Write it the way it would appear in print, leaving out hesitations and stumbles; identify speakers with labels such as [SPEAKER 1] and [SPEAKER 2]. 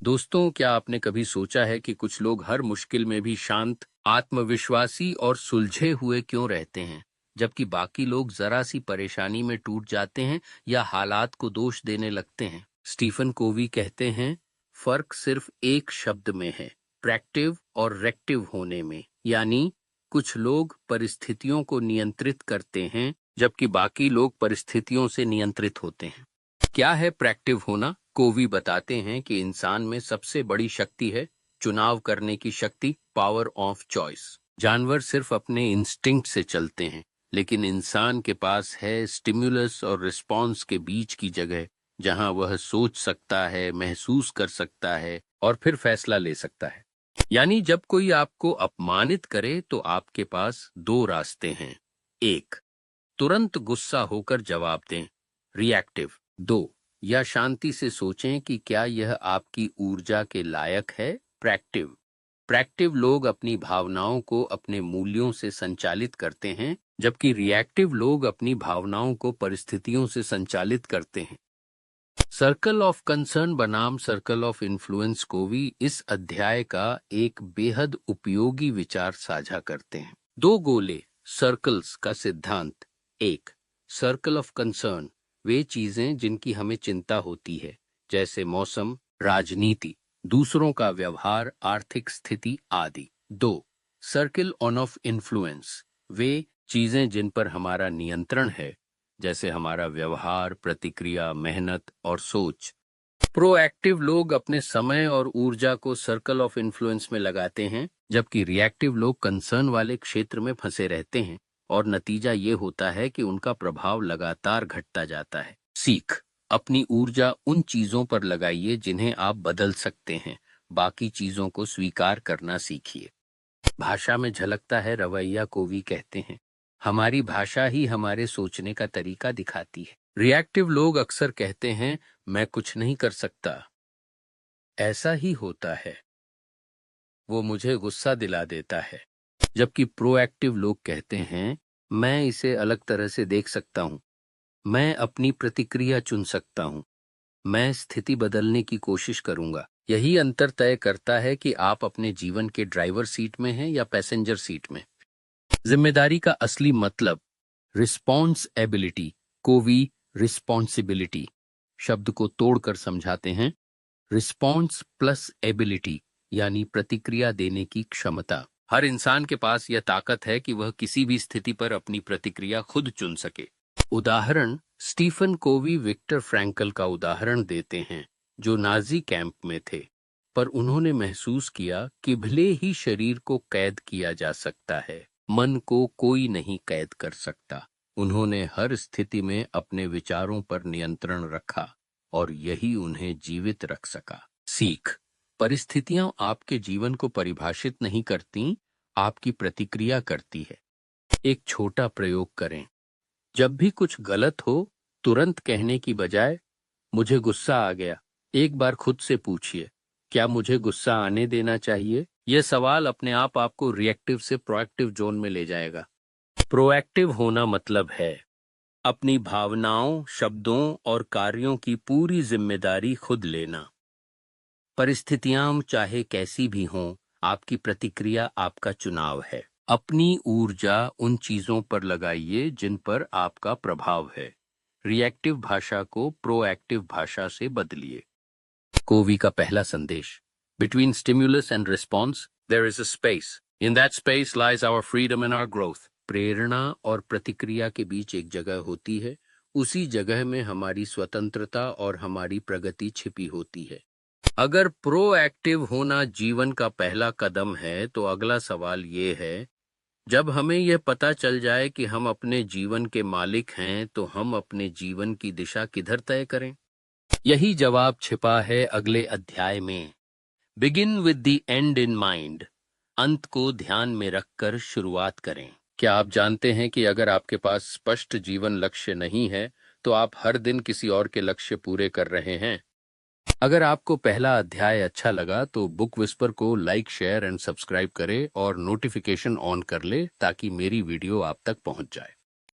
[SPEAKER 1] दोस्तों, क्या आपने कभी सोचा है कि कुछ लोग हर मुश्किल में भी शांत, आत्मविश्वासी और सुलझे हुए क्यों रहते हैं, जबकि बाकी लोग जरा सी परेशानी में टूट जाते हैं या हालात को दोष देने लगते हैं? स्टीफन कोवी कहते हैं, फर्क सिर्फ एक शब्द में है, प्रैक्टिव और रेक्टिव होने में। यानी कुछ लोग परिस्थितियों को नियंत्रित करते हैं, जबकि बाकी लोग परिस्थितियों से नियंत्रित होते हैं। क्या है प्रैक्टिव होना? कोवी बताते हैं कि इंसान में सबसे बड़ी शक्ति है चुनाव करने की शक्ति, पावर ऑफ चॉइस। जानवर सिर्फ अपने इंस्टिंक्ट से चलते हैं, लेकिन इंसान के पास है स्टिमुलस और रिस्पॉन्स के बीच की जगह, जहां वह सोच सकता है, महसूस कर सकता है और फिर फैसला ले सकता है। यानी जब कोई आपको अपमानित करे तो आपके पास दो रास्ते हैं। एक, तुरंत गुस्सा होकर जवाब दें, रिएक्टिव। दो, या शांति से सोचें कि क्या यह आपकी ऊर्जा के लायक है, प्रैक्टिव। प्रैक्टिव लोग अपनी भावनाओं को अपने मूल्यों से संचालित करते हैं, जबकि रिएक्टिव लोग अपनी भावनाओं को परिस्थितियों से संचालित करते हैं। सर्कल ऑफ कंसर्न बनाम सर्कल ऑफ इन्फ्लुएंस को भी इस अध्याय का एक बेहद उपयोगी विचार साझा करते हैं। दो गोले, सर्कल्स का सिद्धांत। एक, सर्कल ऑफ कंसर्न, वे चीजें जिनकी हमें चिंता होती है, जैसे मौसम, राजनीति, दूसरों का व्यवहार, आर्थिक स्थिति आदि। दो, सर्किल ऑन ऑफ इन्फ्लुएंस, वे चीजें जिन पर हमारा नियंत्रण है, जैसे हमारा व्यवहार, प्रतिक्रिया, मेहनत और सोच। प्रोएक्टिव लोग अपने समय और ऊर्जा को सर्कल ऑफ इन्फ्लुएंस में लगाते हैं, जबकि रिएक्टिव लोग कंसर्न वाले क्षेत्र में फंसे रहते हैं, और नतीजा ये होता है कि उनका प्रभाव लगातार घटता जाता है। सीख, अपनी ऊर्जा उन चीजों पर लगाइए जिन्हें आप बदल सकते हैं, बाकी चीजों को स्वीकार करना सीखिए। भाषा में झलकता है रवैया, कोवी कहते हैं, हमारी भाषा ही हमारे सोचने का तरीका दिखाती है। रिएक्टिव लोग अक्सर कहते हैं, मैं कुछ नहीं कर सकता, ऐसा ही होता है, वो मुझे गुस्सा दिला देता है। जबकि प्रोएक्टिव लोग कहते हैं, मैं इसे अलग तरह से देख सकता हूं, मैं अपनी प्रतिक्रिया चुन सकता हूं, मैं स्थिति बदलने की कोशिश करूंगा। यही अंतर तय करता है कि आप अपने जीवन के ड्राइवर सीट में हैं या पैसेंजर सीट में। जिम्मेदारी का असली मतलब, रिस्पॉन्सिबिलिटी, कोवी रिस्पॉन्सिबिलिटी शब्द को तोड़कर समझाते हैं, रिस्पॉन्स प्लस एबिलिटी, यानी प्रतिक्रिया देने की क्षमता। हर इंसान के पास यह ताकत है कि वह किसी भी स्थिति पर अपनी प्रतिक्रिया खुद चुन सके। उदाहरण, स्टीफन कोवी विक्टर फ्रैंकल का उदाहरण देते हैं, जो नाजी कैंप में थे, पर उन्होंने महसूस किया कि भले ही शरीर को कैद किया जा सकता है, मन को कोई नहीं कैद कर सकता। उन्होंने हर स्थिति में अपने विचारों पर नियंत्रण रखा और यही उन्हें जीवित रख सका। सीख, परिस्थितियां आपके जीवन को परिभाषित नहीं करती, आपकी प्रतिक्रिया करती है। एक छोटा प्रयोग करें, जब भी कुछ गलत हो, तुरंत कहने की बजाय मुझे गुस्सा आ गया, एक बार खुद से पूछिए, क्या मुझे गुस्सा आने देना चाहिए? यह सवाल अपने आप आपको रिएक्टिव से प्रोएक्टिव जोन में ले जाएगा। प्रोएक्टिव होना मतलब है अपनी भावनाओं, शब्दों और कार्यों की पूरी जिम्मेदारी खुद लेना। परिस्थितियां चाहे कैसी भी हों, आपकी प्रतिक्रिया आपका चुनाव है। अपनी ऊर्जा उन चीजों पर लगाइए जिन पर आपका प्रभाव है। रिएक्टिव भाषा को प्रोएक्टिव भाषा से बदलिए। कोवी का पहला संदेश, between stimulus and response there is a space, in that space lies our freedom and our growth. प्रेरणा और प्रतिक्रिया के बीच एक जगह होती है, उसी जगह में हमारी स्वतंत्रता और हमारी प्रगति छिपी होती है। अगर प्रोएक्टिव होना जीवन का पहला कदम है, तो अगला सवाल ये है, जब हमें यह पता चल जाए कि हम अपने जीवन के मालिक हैं, तो हम अपने जीवन की दिशा किधर तय करें? यही जवाब छिपा है अगले अध्याय में। Begin with the and in mind, अंत को ध्यान में रखकर शुरुआत करें। क्या आप जानते हैं कि अगर आपके पास स्पष्ट जीवन लक्ष्य नहीं है, तो आप हर दिन किसी और के लक्ष्य पूरे कर रहे हैं? अगर आपको पहला अध्याय अच्छा लगा तो बुक विस्पर को लाइक, शेयर एंड सब्सक्राइब करें और नोटिफिकेशन ऑन कर ले, ताकि मेरी वीडियो आप तक पहुंच जाए।